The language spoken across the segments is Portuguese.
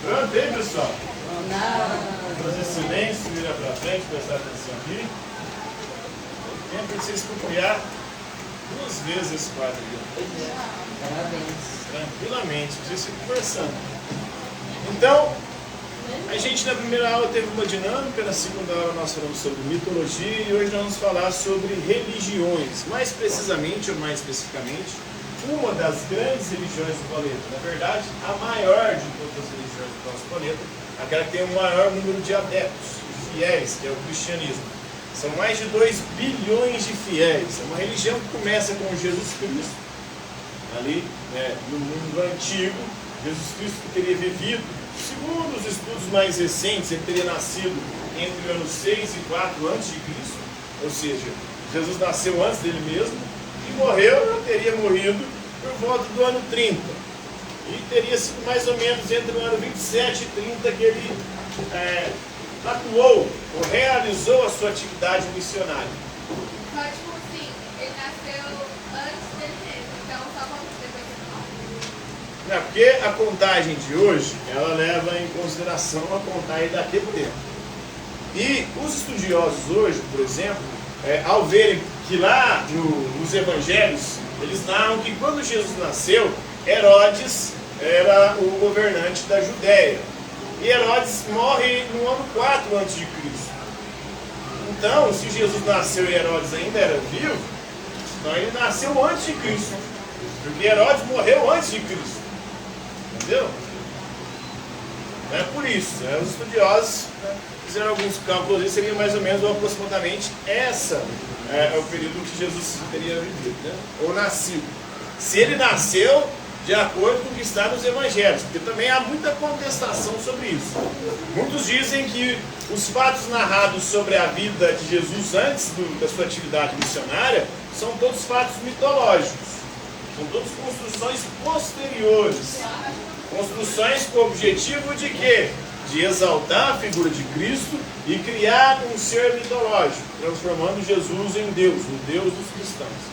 Pronto aí, pessoal? Não. Fazer silêncio, virar para frente, prestar atenção aqui. Tempo de vocês copiar 2 vezes esse quadro aqui. Parabéns. Tranquilamente, vocês ficam conversando. Então, a gente na primeira aula teve uma dinâmica, na segunda aula nós falamos sobre mitologia e hoje nós vamos falar sobre religiões. Mais precisamente ou mais especificamente, uma das grandes religiões do planeta. Na verdade, a maior de todas as religiões do nosso planeta, aquela que tem o maior número de adeptos, de fiéis, que é o cristianismo. São mais de 2 bilhões de fiéis. É uma religião que começa com Jesus Cristo, ali no mundo antigo. Jesus Cristo que teria vivido, segundo os estudos mais recentes, ele teria nascido entre o ano 6 e 4 a.C., ou seja, Jesus nasceu antes dele mesmo, e morreu, teria morrido por volta do ano 30. E teria sido mais ou menos entre o ano 27 e 30 que ele atuou, ou realizou a sua atividade missionária. Mas, tipo assim, ele nasceu antes dele mesmo, então só vamos depois do Não, porque a contagem de hoje, ela leva em consideração a contagem daquele tempo. E os estudiosos hoje, por exemplo, ao verem que lá nos evangelhos, eles narram que quando Jesus nasceu, Herodes era o governante da Judéia. E Herodes morre no ano 4 a.C. Então, se Jesus nasceu e Herodes ainda era vivo, então ele nasceu antes de Cristo. Porque Herodes morreu antes de Cristo. Entendeu? É por isso, os estudiosos fizeram alguns cálculos, seria mais ou menos ou aproximadamente essa é o período que Jesus teria vivido, né? Ou nascido. Se ele nasceu de acordo com o que está nos evangelhos, porque também há muita contestação sobre isso. Muitos dizem que os fatos narrados sobre a vida de Jesus antes da sua atividade missionária são todos fatos mitológicos, são todas construções posteriores, construções com o objetivo de quê? De exaltar a figura de Cristo e criar um ser mitológico, transformando Jesus em Deus, o Deus dos cristãos.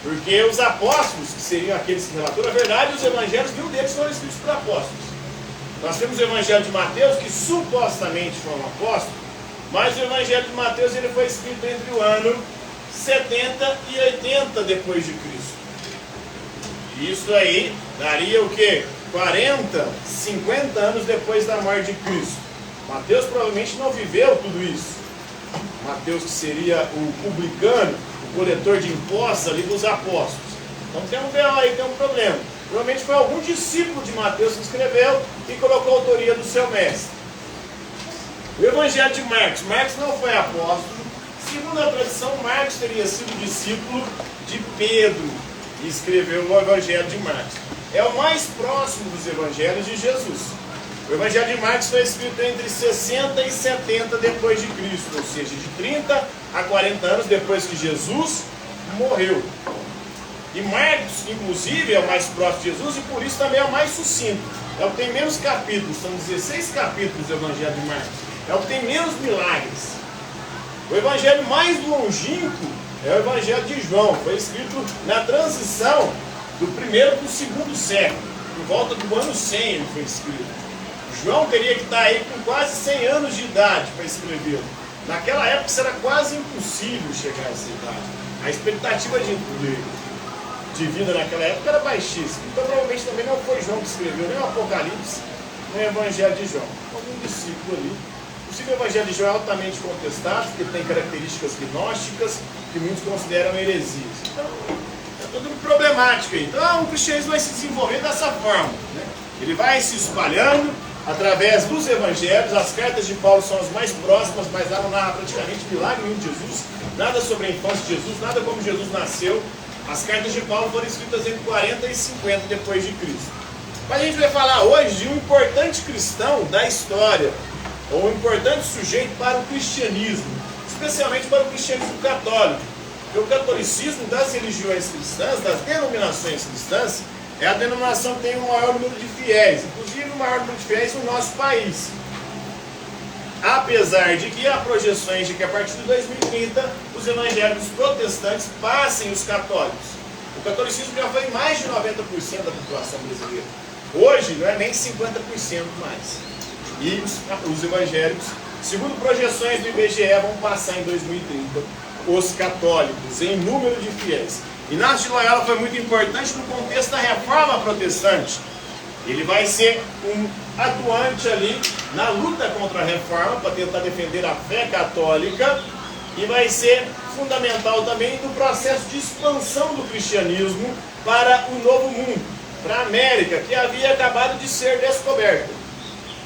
Porque os apóstolos, que seriam aqueles que relatam, na verdade, os evangelhos, nenhum deles foram escritos por apóstolos. Nós temos o evangelho de Mateus, que supostamente foi um apóstolo, mas o evangelho de Mateus ele foi escrito entre o ano 70 e 80 depois de Cristo. E isso aí daria o quê? 40, 50 anos depois da morte de Cristo. Mateus provavelmente não viveu tudo isso. Mateus, que seria o publicano, o coletor de impostos ali dos apóstolos. Então tem um B.O. aí, tem um problema. Provavelmente foi algum discípulo de Mateus que escreveu e colocou a autoria do seu mestre. O evangelho de Marcos. Marcos não foi apóstolo. Segundo a tradição, Marcos teria sido discípulo de Pedro e escreveu o evangelho de Marcos. É o mais próximo dos evangelhos de Jesus. O evangelho de Marcos foi escrito entre 60 e 70 depois de Cristo, ou seja, de 30 a 40 anos depois que Jesus morreu. E Marcos, inclusive, é o mais próximo de Jesus e por isso também é o mais sucinto. É o que tem menos capítulos, são 16 capítulos do evangelho de Marcos. É o que tem menos milagres. O evangelho mais longínquo é o evangelho de João. Foi escrito na transição do 1º para o 2º século. Por volta do ano 100 ele foi escrito. João teria que estar aí com quase 100 anos de idade para escrevê-lo. Naquela época isso era quase impossível chegar a essa idade. A expectativa de vida naquela época era baixíssima. Então provavelmente também não foi João que escreveu nem o Apocalipse, nem o Evangelho de João. Algum discípulo ali. Inclusive o Evangelho de João é altamente contestado, porque tem características gnósticas que muitos consideram heresias. Então é tudo problemático aí. Então o cristianismo vai se desenvolver dessa forma, né? Ele vai se espalhando através dos evangelhos. As cartas de Paulo são as mais próximas, mas lá não narra praticamente milagre nenhum de Jesus, nada sobre a infância de Jesus, nada como Jesus nasceu. As cartas de Paulo foram escritas entre 40 e 50 depois de Cristo. Mas a gente vai falar hoje de um importante cristão da história, ou um importante sujeito para o cristianismo, especialmente para o cristianismo católico. Porque o catolicismo das religiões cristãs, das denominações cristãs, é a denominação que tem o maior número de fiéis, inclusive o maior número de fiéis no nosso país. Apesar de que há projeções de que a partir de 2030 os evangélicos protestantes passem os católicos. O catolicismo já foi mais de 90% da população brasileira. Hoje não é nem 50% mais. E os evangélicos, segundo projeções do IBGE, vão passar em 2030 os católicos em número de fiéis. Inácio de Loyola foi muito importante no contexto da reforma protestante. Ele vai ser um atuante ali na luta contra a reforma para tentar defender a fé católica e vai ser fundamental também no processo de expansão do cristianismo para o Novo Mundo, para a América, que havia acabado de ser descoberta.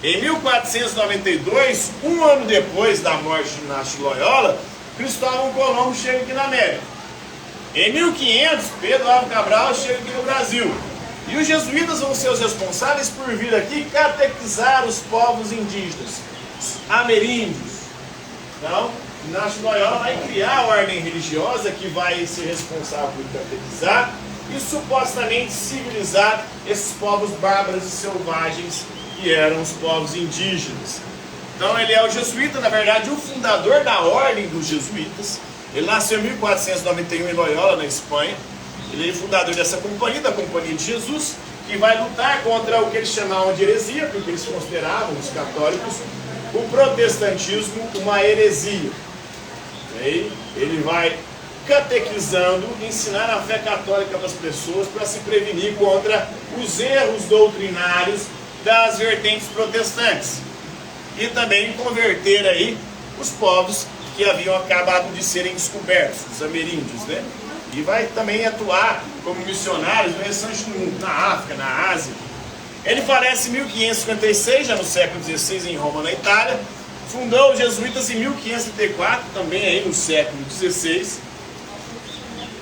Em 1492, um ano depois da morte de Inácio de Loyola, Cristóvão Colombo chega aqui na América. Em 1500, Pedro Álvares Cabral chega aqui no Brasil. E os jesuítas vão ser os responsáveis por vir aqui catequizar os povos indígenas, os ameríndios. Então, Inácio de Loyola vai criar a ordem religiosa que vai ser responsável por catequizar e supostamente civilizar esses povos bárbaros e selvagens que eram os povos indígenas. Então ele é o jesuíta, na verdade, o fundador da ordem dos jesuítas. Ele nasceu em 1491 em Loyola, na Espanha. Ele é o fundador dessa companhia, da Companhia de Jesus, que vai lutar contra o que eles chamavam de heresia, porque eles consideravam, os católicos, o protestantismo uma heresia. E aí ele vai catequizando, ensinar a fé católica para as pessoas, para se prevenir contra os erros doutrinários das vertentes protestantes. E também converter aí os povos que haviam acabado de serem descobertos, os ameríndios, né? E vai também atuar como missionário no restante do mundo, na África, na Ásia. Ele falece em 1556, já no século XVI, em Roma, na Itália. Fundou os jesuítas em 1534, também aí no século XVI.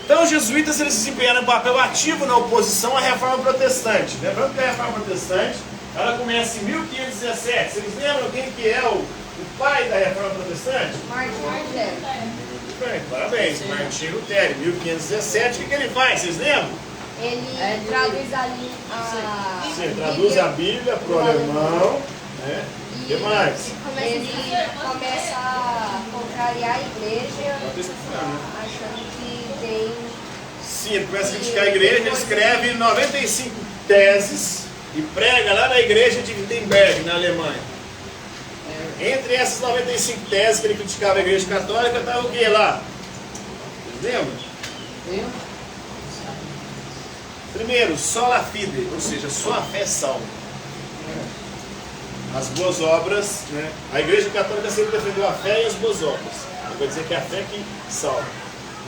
Então os jesuítas eles desempenharam um papel ativo na oposição à reforma protestante. Lembrando que a reforma protestante ela começa em 1517. Vocês lembram quem que é o pai da reforma protestante? Martin Lutero. Bem, parabéns, Martim Lutero, 1517. O que ele faz? Vocês lembram? Ele traduz ali a... Você traduz a Bíblia para o alemão, né? O que mais? Ele começa a contrariar a igreja, achando que tem... Sim, ele começa a criticar a igreja, ele escreve 95 teses e prega lá na igreja de Wittenberg, na Alemanha. Entre essas 95 teses que ele criticava a igreja católica, estava o que lá? Vocês lembram? Primeiro, sola fide, ou seja, só a fé salva. As boas obras, né? A igreja católica sempre defendeu a fé e as boas obras. Quer dizer que é a fé que salva.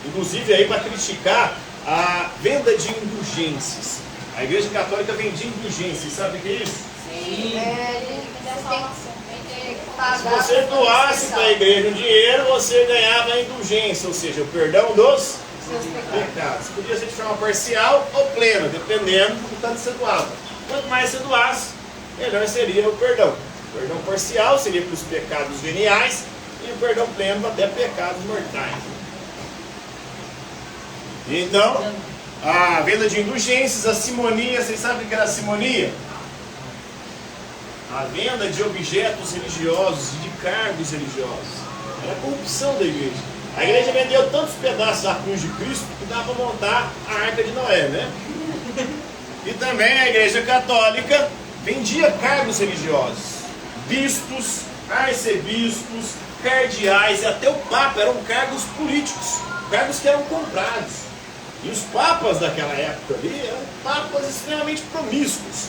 Inclusive aí para criticar a venda de indulgências. A igreja católica vendia indulgências, sabe o que é isso? Sim. Se você doasse para a igreja um dinheiro, você ganhava a indulgência, ou seja, o perdão dos pecados. Podia ser de forma parcial ou plena, dependendo do tanto que você doava. Quanto mais você doasse, melhor seria o perdão. O perdão parcial seria para os pecados veniais e o perdão pleno até pecados mortais. Então, a venda de indulgências, a simonia, vocês sabem o que era a simonia? A venda de objetos religiosos e de cargos religiosos. Era a corrupção da igreja. A igreja vendeu tantos pedaços da cruz de Cristo que dava para montar a Arca de Noé, né? E também a igreja católica vendia cargos religiosos. Bispos, arcebispos, cardeais e até o Papa eram cargos políticos. Cargos que eram comprados. E os papas daquela época ali eram papas extremamente promíscuos.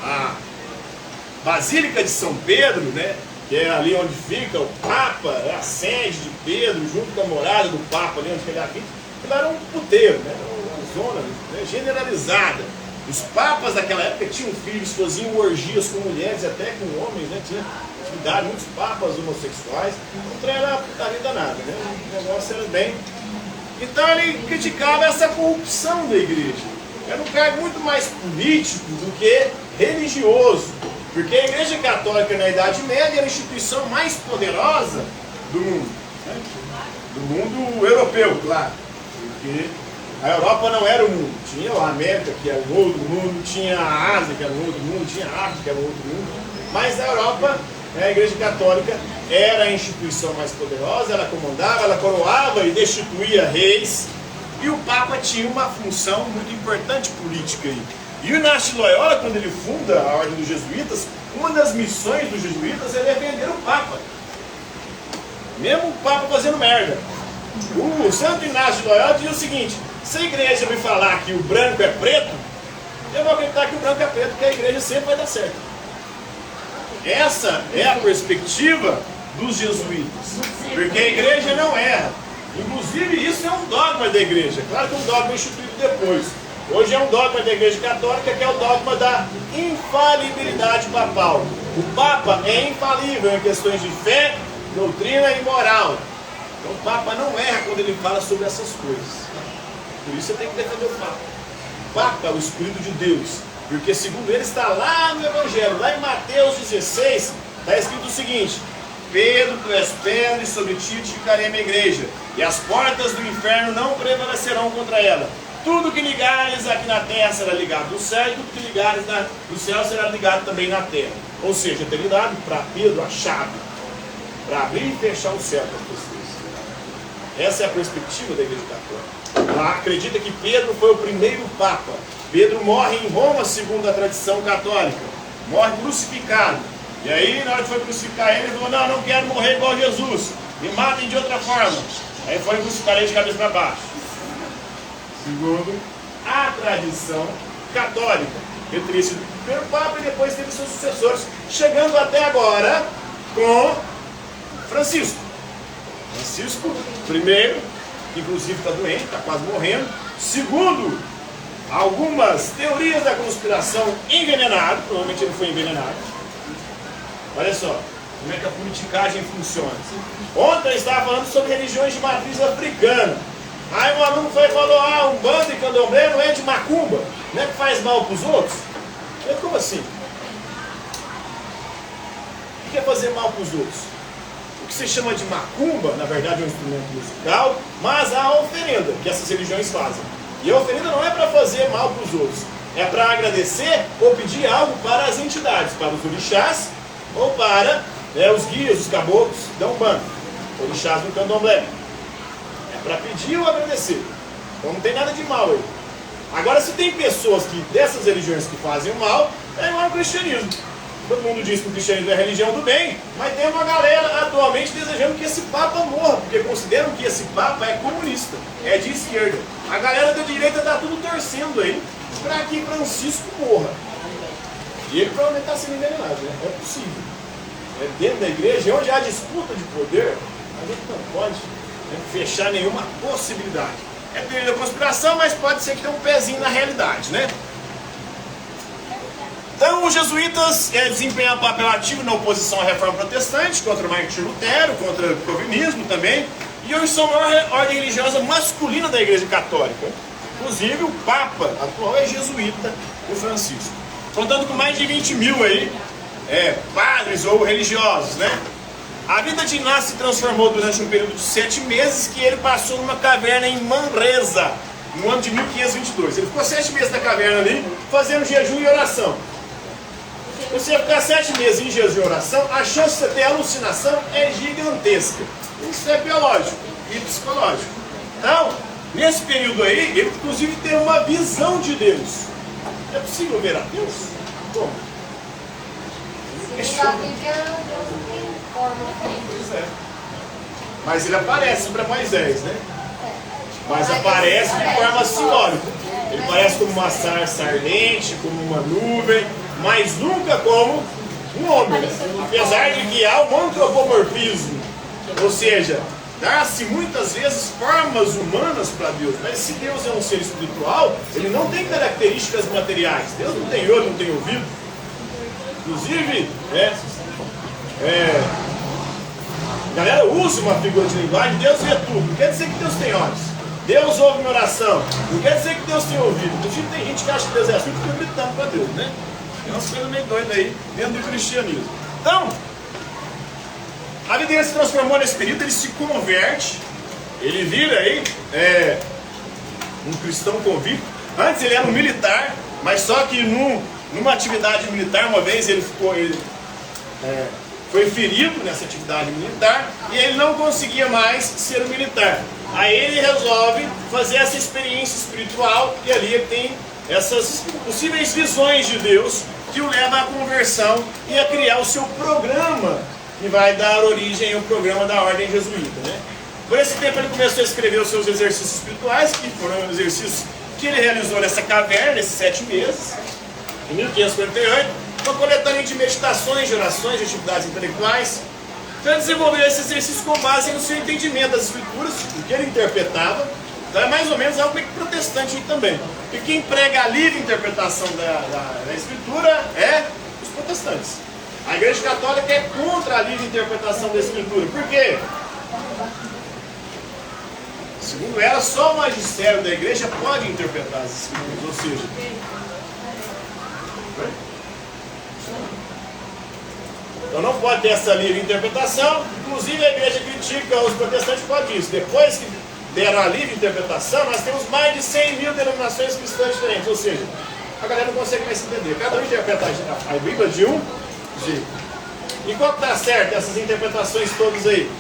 A Basílica de São Pedro, né, que é ali onde fica o Papa, é a sede de Pedro, junto com a morada do Papa, ali onde ele habita, aquilo era um puteiro, né, uma zona, né, generalizada. Os papas daquela época tinham filhos, faziam orgias com mulheres e até com homens, né, tinha atividade, muitos papas homossexuais, não era putaria danada, né, o negócio era bem... Então ele criticava essa corrupção da igreja. Era um cargo muito mais político do que religioso. Porque a igreja católica na Idade Média era a instituição mais poderosa do mundo. Né? Do mundo europeu, claro. Porque a Europa não era o mundo. Tinha a América, que era um outro mundo, tinha a Ásia, que era um outro mundo, tinha a África, que era um outro mundo. Mas a Europa, a igreja católica era a instituição mais poderosa, ela comandava, ela coroava e destituía reis. E o Papa tinha uma função muito importante política aí. E o Inácio de Loyola, quando ele funda a Ordem dos Jesuítas, uma das missões dos jesuítas é defender o Papa. Mesmo o Papa fazendo merda. O Santo Inácio de Loyola diz o seguinte: se a igreja me falar que o branco é preto, eu vou acreditar que o branco é preto, porque a igreja sempre vai dar certo. Essa é a perspectiva dos jesuítas, porque a igreja não erra. Inclusive isso é um dogma da igreja. Claro que é um dogma instituído depois. Hoje é um dogma da igreja católica, que é o dogma da infalibilidade papal. O Papa é infalível em questões de fé, doutrina e moral. Então o Papa não erra quando ele fala sobre essas coisas. Por isso você tem que defender o Papa. O Papa é o Espírito de Deus, porque segundo ele está lá no Evangelho, lá em Mateus 16, está escrito o seguinte: Pedro, tu és pedra, e sobre ti edificarei a minha igreja, e as portas do inferno não prevalecerão contra ela. Tudo que ligares aqui na terra será ligado no céu, e tudo que ligares no céu será ligado também na terra. Ou seja, tem dado para Pedro a chave para abrir e fechar o céu para as pessoas. Essa é a perspectiva da igreja católica. Ela acredita que Pedro foi o primeiro Papa. Pedro morre em Roma, segundo a tradição católica. Morre crucificado. E aí, na hora que foi crucificar ele, ele falou: não, não quero morrer igual Jesus, me matem de outra forma. Aí foi crucificar ele de cabeça para baixo. Segundo a tradição católica, ele teria sido o primeiro Papa e depois teve seus sucessores, chegando até agora com Francisco. Francisco, primeiro, que inclusive está doente, está quase morrendo. Segundo algumas teorias da conspiração, envenenado. Provavelmente ele foi envenenado. Olha só como é que a politicagem funciona. Ontem eu estava falando sobre religiões de matriz africana. Aí um aluno foi e falou: Umbanda e Candomblé não é de macumba, não é que faz mal para os outros? Eu, como assim? O que é fazer mal para os outros? O que se chama de macumba, na verdade é um instrumento musical, mas há a oferenda que essas religiões fazem. E a oferenda não é para fazer mal para os outros, é para agradecer ou pedir algo para as entidades, para os orixás ou para os guias, os caboclos da Umbanda, orixás do Candomblé. Para pedir ou agradecer. Então não tem nada de mal aí. Agora, se tem pessoas dessas religiões que fazem o mal, é igual ao cristianismo. Todo mundo diz que o cristianismo é a religião do bem, mas tem uma galera atualmente desejando que esse Papa morra, porque consideram que esse Papa é comunista, é de esquerda. A galera da direita está tudo torcendo aí para que Francisco morra. E ele provavelmente está sendo envenenado, né? É possível. É dentro da igreja, onde há disputa de poder, a gente não pode fechar nenhuma possibilidade. É teoria da conspiração, mas pode ser que tenha um pezinho na realidade, né? Então os jesuítas desempenham um papel ativo na oposição à reforma protestante, contra Martinho Lutero, contra o calvinismo também, e hoje são a maior ordem religiosa masculina da igreja católica. Inclusive o Papa atual é jesuíta, o Francisco. Contando com mais de 20 mil aí, padres ou religiosos, né? A vida de Inácio se transformou durante um período de 7 meses que ele passou numa caverna em Manresa, no ano de 1522. Ele ficou 7 meses na caverna ali, fazendo jejum e oração. Você ficar 7 meses em jejum e oração, a chance de você ter alucinação é gigantesca. Isso é biológico e psicológico. Então, nesse período aí, ele inclusive teve uma visão de Deus. É possível ver a Deus? Como? Pois é. Mas ele aparece para Moisés, né? Mas aparece de forma simbólica. Ele aparece como uma sarça ardente, como uma nuvem, mas nunca como um homem. Apesar de que há um antropomorfismo, ou seja, dá-se muitas vezes formas humanas para Deus. Mas se Deus é um ser espiritual, ele não tem características materiais. Deus não tem olho, não tem ouvido. Inclusive, a galera usa uma figura de linguagem: Deus vê tudo. Não quer dizer que Deus tem olhos. Deus ouve minha oração. Não quer dizer que Deus tem ouvido. Inclusive tem gente que acha que Deus é assim e fica gritando para Deus, né? Tem umas coisas meio doidas aí dentro do cristianismo. Então, a vida dele se transformou nesse período, ele se converte, ele vira aí um cristão convicto. Antes ele era um militar, mas só que numa atividade militar, uma vez ele foi ferido nessa atividade militar e ele não conseguia mais ser um militar. Aí ele resolve fazer essa experiência espiritual e ali ele tem essas possíveis visões de Deus que o leva à conversão e a criar o seu programa, que vai dar origem ao programa da ordem jesuíta, né? Por esse tempo ele começou a escrever os seus exercícios espirituais, que foram exercícios que ele realizou nessa caverna, nesses 7 meses, em 1548, uma coletânea de meditações, de orações, de atividades intelectuais. Então ele desenvolveu esse exercício com base no seu entendimento das escrituras, o que ele interpretava. Então é mais ou menos algo meio que protestante também. E quem prega a livre interpretação da escritura é os protestantes. A Igreja Católica é contra a livre interpretação da escritura. Por quê? Segundo ela, só o magistério da igreja pode interpretar as escrituras, ou seja, então não pode ter essa livre interpretação. Inclusive a igreja critica os protestantes por causa disso. Depois que deram a livre interpretação, nós temos mais de 100 mil denominações cristãs diferentes, ou seja, a galera não consegue mais se entender. Cada um interpreta a Bíblia de um jeito. E qual que está certo dessas interpretações todas aí?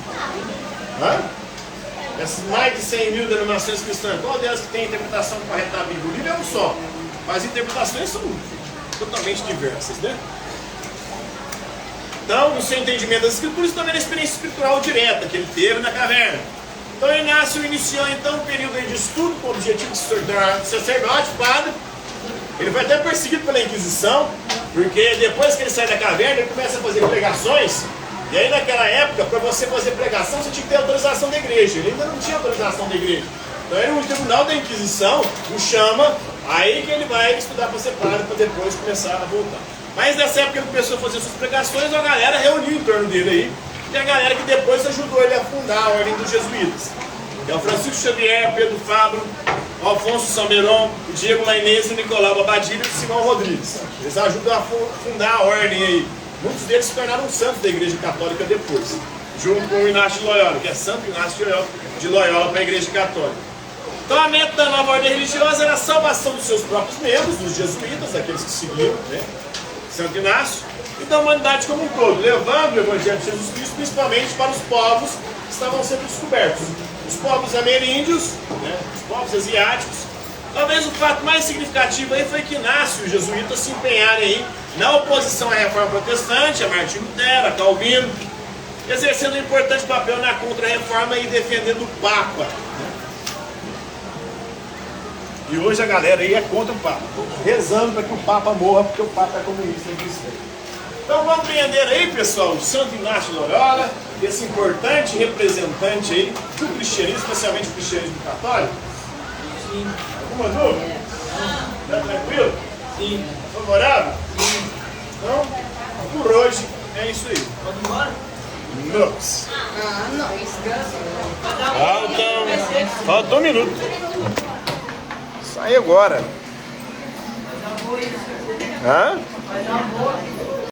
Essas mais de 100 mil denominações cristãs, qual delas que tem a interpretação correta da Bíblia? O livro é um só, mas as interpretações são totalmente diversas, né? Então, no seu entendimento das escrituras, também na experiência espiritual direta que ele teve na caverna. Então, Inácio iniciou então um período de estudo com o objetivo de se tornar sacerdote, padre. Ele foi até perseguido pela Inquisição, porque depois que ele sai da caverna, ele começa a fazer pregações. E aí naquela época, para você fazer pregação, você tinha que ter autorização da igreja. Ele ainda não tinha autorização da igreja. Então aí o tribunal da Inquisição o chama, aí que ele vai estudar para ser padre, para depois começar a voltar. Mas nessa época ele começou a fazer suas pregações, a galera reuniu em torno dele aí. E a galera que depois ajudou ele a fundar a ordem dos jesuítas. É o Francisco Xavier, Pedro Fabro, o Alfonso Salmeron, o Diego Lainez, o Nicolau Babadilha e o Simão Rodrigues. Eles ajudam a fundar a ordem aí. Muitos deles se tornaram santos da Igreja Católica depois, junto com o Inácio de Loyola, que é Santo Inácio de Loyola para a Igreja Católica. Então a meta da nova ordem religiosa era a salvação dos seus próprios membros, dos jesuítas, daqueles que seguiram, né, Santo Inácio, e da humanidade como um todo, levando o Evangelho de Jesus Cristo principalmente para os povos que estavam sendo descobertos. Os povos ameríndios, né, os povos asiáticos. Talvez o fato mais significativo aí foi que Inácio e os jesuítas se empenharem aí na oposição à reforma protestante, a Martinho Lutero, a Calvino, exercendo um importante papel na contra-reforma e defendendo o Papa. E hoje a galera aí é contra o Papa, rezando para que o Papa morra, porque o Papa é comunista e cristão. Então vamos compreender aí, pessoal, o Santo Inácio de Loyola, esse importante representante aí do cristianismo, especialmente o cristianismo católico. Sim. Alguma dúvida? Está tranquilo? Sim. Favorável? Sim. Então, por hoje é isso aí. Pode ir embora? Nossa. Não, descansa. Então, falta 1 minuto. Sai agora. Hã?